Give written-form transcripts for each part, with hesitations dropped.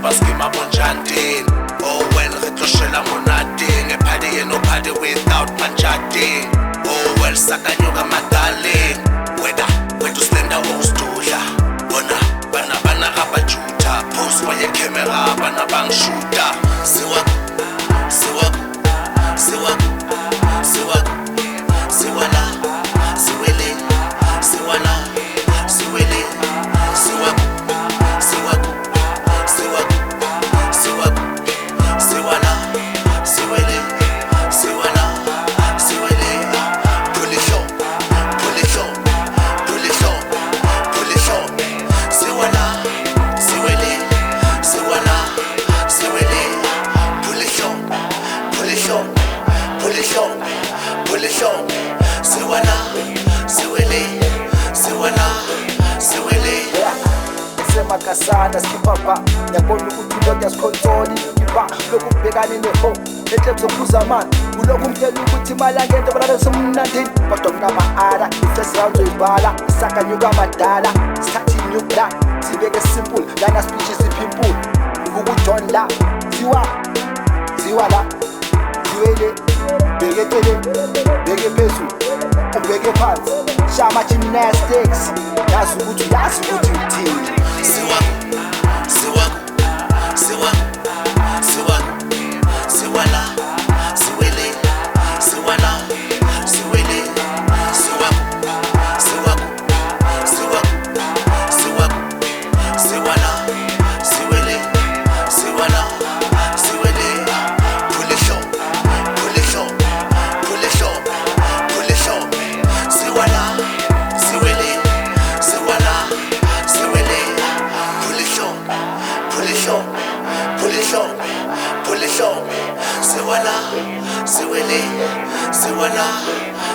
ba skema bonjanteng. Oh well, re tlo shela monateng, e party no party without manjateng. Oh well, sakanyoka madaleng, whether wethu slender or usdudla. Bona bana abajuta, pose kwa ye camera bana bangishuta. Siwa siwala siwele siwala siwele siwa siwala siwele siwala siwele. Pull it up siwala siwele siwala siwele. Pull it up siwala siwele siwala siwele. Semakasana skipapa yabona ukuthi lokhu yasikhontroli iba lokubhekane neho eklebs okuzamana ulokhu umtshela ukuthi imali angento balale semnandini kodwa kunama-ara i-first round zoyibhala isakanyuka amadala sithathe inyukla sibeke simple lana speech siphimpula ukujon la ziwa la ziwele bheketele bheke phezulu ubheke phansi shama gymnastics yazi ukuthi uthini. Siwala siwele siwala siwele siwala siwele siwala siwele. Pull it up siwala siwele siwala siwele. Pull it up siwala siwele siwala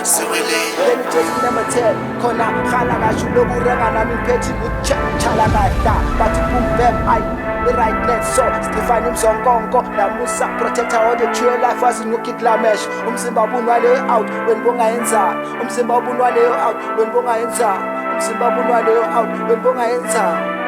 siwele. Let me just number 10 khona khala ngasho lokurenga nami ngiphethe ukuchala kahla bathi boom bam I the right net so Stefan Mzonkonko namusa protector all the true life as nukidla mesh umzimba bunwa le out when bonga yenza umzimba bunwa le out when bonga yenza umzimba bunwa le out when bonga yenza.